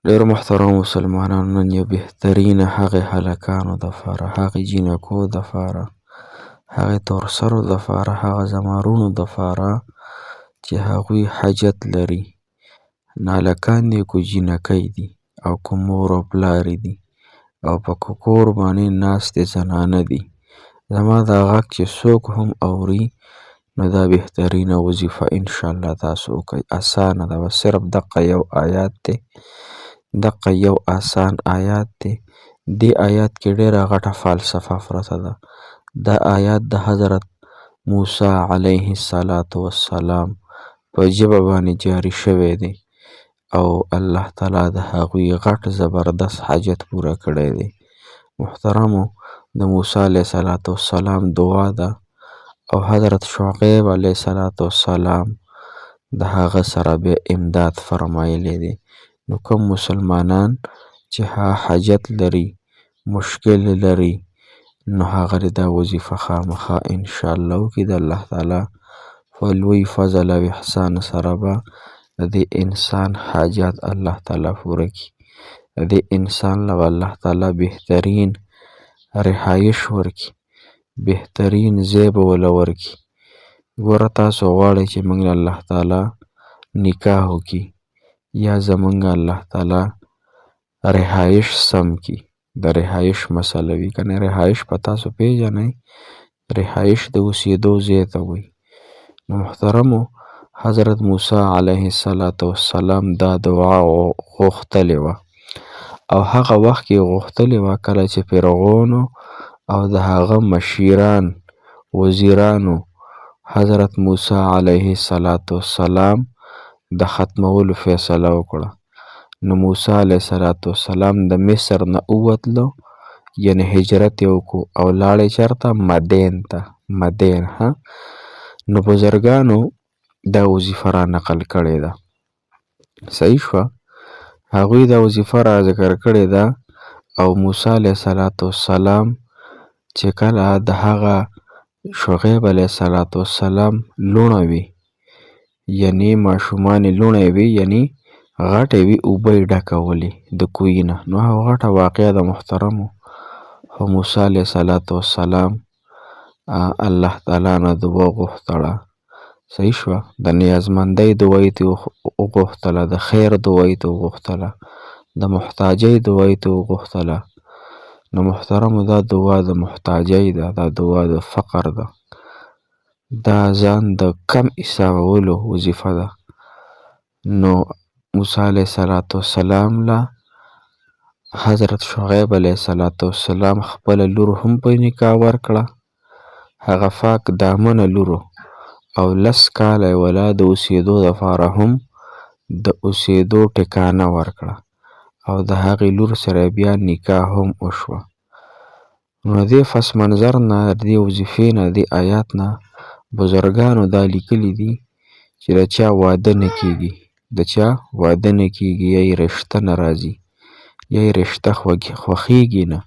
ډېرو محترمو مسلمانانو، نن یو بهترینه هغې هلکانو دپاره، هغې جینکو دپاره، هغې تورسرو دپاره، هغه زمرونو دپاره چې هغوی حاجت لري، هلکان دي که جینکۍ دي او که مور او پلار دي او په کور باندې ناستې زنانه دي، زما دا غږ چې څوک هم اوري نو دا بهترینه وظیفه انشاءالله تاسو وکئ. اسانه ده، بس صرف دقه یو آیات دی، دقه یو آسان آیات دی. دې آیات کې ډېره غټه فلسفه پرته ده. دا آیات د حضرت موسی علیه السلام په ژبه باندې جاری شوی دی او الله تعالی د هغوی غټ زبردست حاجت پوره کړی دی. محترمو، د موسی علیه السلام دعا ده او حضرت شعیب علیه السلام د هغه سره بیا امداد فرمایلی دی. نو کوم مسلمانان چې حاجت لري، مشکل لري، نو هغه دا وظیفه خامخا انشاءالله وکړي. د الله تعالی په لوی فضل او احسان سره به د دې انسان حاجات الله تعالی پوره کړي. د دې انسان له الله تعالی بهترین رهایش ورکړي، بهترین ځای به وله ورکړي. ګوره تاسو غواړئ چې موږ له الله تعالی نکاح وکړي یا زمونږ الله تعالی رهایش سم کړي، د رهایش مسله وي که نه. رهایش په تاسو پیژنئ، رهایش د اوسېدو ځای ته وایي. نو محترمو، حضرت موسی علیه السلام دا دعا غوښتلې وه او هغه وخت کې غوښتلې وه کله چې فرعون او د هغه مشیران وزیرانو حضرت موسی علیه السلام د ختمولو فیصله وکړه. نو موسی علیه السلام د مصر نه ووتلو، یعنی هجرت یې وکړو او لاړې چېرته؟ مدین ته. مدین نو بزرګانو دا وظیفه را نقل کړې ده، صحیح شوه. هغوی دا وظیفه را ذکر کړې ده او موسی علیه السلام چې کله د هغه شعیب علیه السلام لوڼه وي، یعنی ماشومانې لوڼې وي، یعنی غټې وي، اوبه یې ډکولې د کوهي نه. نو هغه غټه واقعه ده محترمو. خو موسی علیه السلام الله تعالی نه دعا غوښتله، صحیح شوه. د نیازمندۍ دعا یې ترې وغوښتله، د خیر دعا یې ترې وغوښتله، د محتاجۍ دعا یې ترې وغوښتله. نو محترمو، دا دعا د محتاجۍ ده، دا دعا د فقر ده، دا ځان د کم حسابولو وظیفه ده. نو موسی علیه السلام له حضرت شعیب علیه السلام خپله لور هم په نکاح ورکړه، هغه پاک دامنه لورو، او 10 کاله یې ولا د اوسېدو دپاره هم د اوسېدو ټکانه ورکړه او د هغې لور سره بیا نکاح هم وشوه. نو دې پس منظر نه، دې وظیفې نه، دې آیات نه بزرګانو دا لیکلي دي چې د چا واده نه کېږي، د چا واده نه کېږي، یا یې رشته نه راځي، یا یې رشته خوښېږي نه،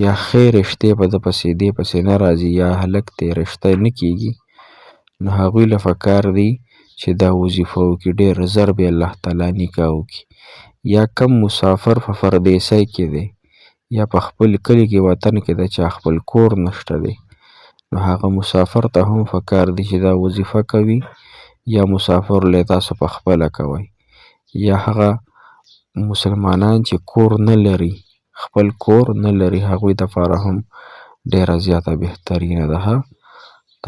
یا ښې رشتې په ده پسې دې پسې نه راځي، یا هلک ته رشته نه کېږي، نو هغوی له پکار دی چې دا وظیفه وکړي، ډېر زر به الله تعالی نکاح وکړي. یا کم مسافر په پردیسۍ کې دی، یا په خپل کلي کې وطن کې د چا خپل کور نشته دی، نو هغه مسافر ته هم پکار دی چې دا وظیفه کوي، یا مسافر له تاسو په خپله کوئ. یا هغه مسلمانان چې کور نه لري، خپل کور نه لري، هغوی دپاره هم ډېره زیاته بهترینه ده.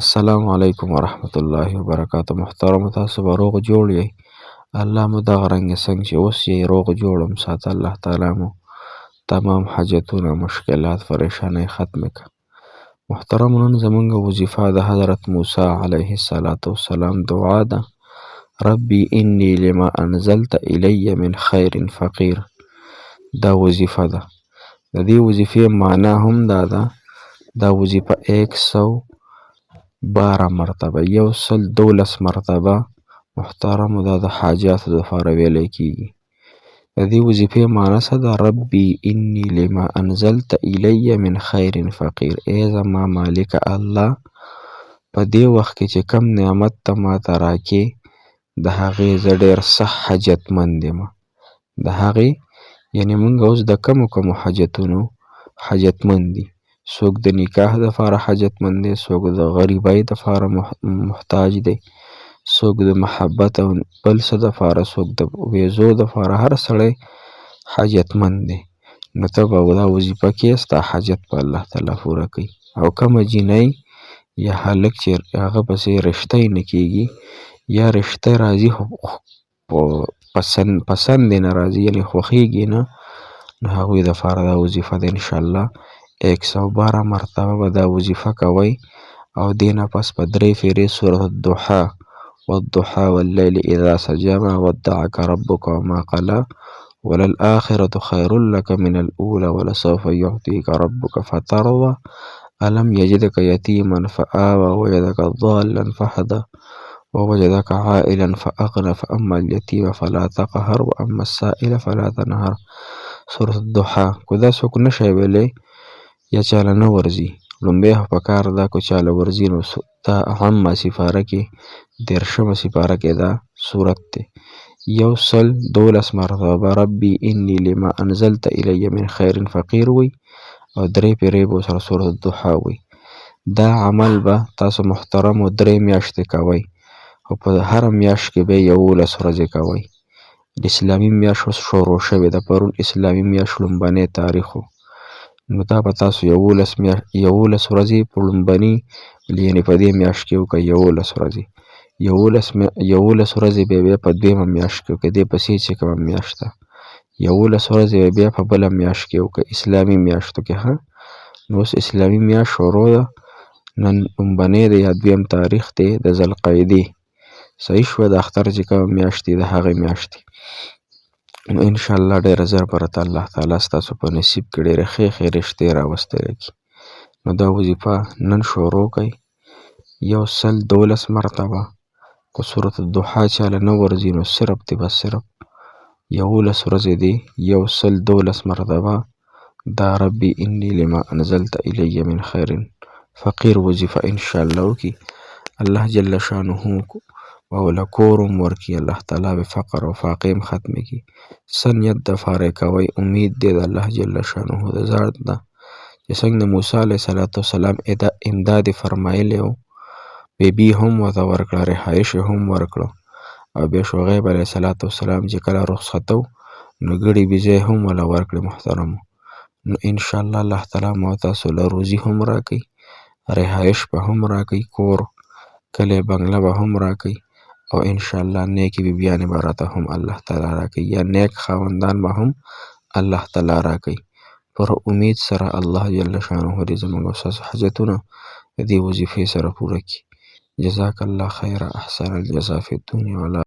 السلام علیکم ورحمت الله وبرکاته. محترمو، تاسو به روغ جوړ یئ، الله مو دغه رنګې څنګه چې اوس یې روغ جوړم ساته، الله تعالی مو تمام حاجتونه، مشکلات، پریشانۍ ختمې کړه. محترمو، نن زمونږ وظیفه د حضرت موسی علیه السلام دعا ده، ربی انی لما انزلت الی من خیر فقیر. دا وظیفه ده. د دې وظیفې معنا هم دا ده، دا وظیفه 112 مرتبه، 112 مرتبه محترمو دا د حاجاتو دپاره ویلی کېږي. د دې وظیفې معنا څه ده؟ ربی انی لما انزلت الی من خیر فقیر. ای زما مالکه الله، په دې وخت کې چې کم نعمت ته ماته راکې، د هغې زه ډېر سخت حاجتمند یم، د هغې یعنې مونږ اوس د کمو حاجتونو حاجتمند دي. څوک د نکاح دپاره حاجتمند دی، څوک د غریبۍ دپاره محتاج دی، څوک د محبت او بل څه دپاره، څوک د ویزو دپاره، هر سړی حاجتمند دی. نو ته به دا وظیفه کې ستا حاجت به الله تعالی پوره کوي. او کومه جینۍ یا هلک چې هغه پسې رشته یې نه کېږي یا رشته راځي خو پسند یې نه راځي، یعنې خوښېږي نه، نو هغوی دپاره دا وظیفه ده انشاءالله 112 مرتبه به دا وظیفه کوئ. او دې نه پس په 3 فیرې سورة الضحی والضحى والليل إذا سجى ما ودعك ربك وما قلى وللآخرة خير لك من الأولى ولسوف يعطيك ربك فترضى ألم يجدك يتيما فآوى ووجدك ضالا فهدى ووجدك عائلا فأغنى فأما اليتيم فلا تقهر وأما السائل فلا تنهر. سورة الضحى که دا څوک نشی ویلی یا چاله نه ورځي، لومبی خو پکار ده که چاله ورځي نو دا عامه سپاره کې 13مه سپاره کې دا صورت دی. 112 مرتبه ربي إني لما أنزلت إلي من خير فقير وی او 3 پیرې به سره سورة الضحى وی. دا عمل به تاسو محترمو 3 میاشتې کوئ او په هر میاشت کې به 11 ورځې کوئ. د اسلامي میاشت اوس شروع شوې ده، پرون اسلامي میاشت لومبنی تاریخ و، نو دا به تاسو 11 ورځې په لومبني یعنې په دې میاشت کې وکړئ 11 ورځې. 11 ورځې بیا په 2مه میاشت کې وکړئ، دې پسې چې کومه میاشت ده 11 ورځې بیا په بله میاشت کې وکړئ، اسلامي میاشتو کې. ښه، نو اوس اسلامي میاشت شروع ده، نن لومبنی دی یا 2م تاریخ دی د ذوالقعدې، صحیح شوه، د اختر چې کومه میاشت دی د هغې میاشتې. نو انشاءالله ډېره زر به راته الله تعالی ستاسو په نصیب کې ډېرې ښې رشتې راوستلی کړي. نو دا وظیفه نن شروع کړئ 112 مرتبه. که سورة الضحى چاله نه ورځي نو صرف 11 ورځې دی 112 مرتبه دا ربي إني لما أنزلت إلي من خير فقیر وظیفه انشاءالله وکړي. الله جل شانه وله کورم ورکړي، الله تعالی به فقر او فاقې ختمې کړي. څه نیت دپاره کوئ، امید دی د الله جل شانه د ذات ده چې څنګه د موسی علیه السلام امداد یې فرمایلی و، بیبي هم ورته ورکړه، رهایش یې هم ورکړه، او بیا شعیب علیه السلام چې کله رخصته نو ګړي بیزې هم وله ورکړې محترمو. نو انشاءالله الله تعالی ما تاسو له روزي هم راکوي، رهایش به هم راکوي، کور کلی بنګله به هم راکوي، او انشاءالله نیکې بیبیانې به راته هم الله تعالی راکوي، یا نیک خاوندان به هم الله تعالی راکوي. پر امید سره الله جل شانه دې زموږ او ستاسو حاجتونه د دې وظیفې سره پوره کړي. جزاک الله خیر، احسن الجزا فی الدنیا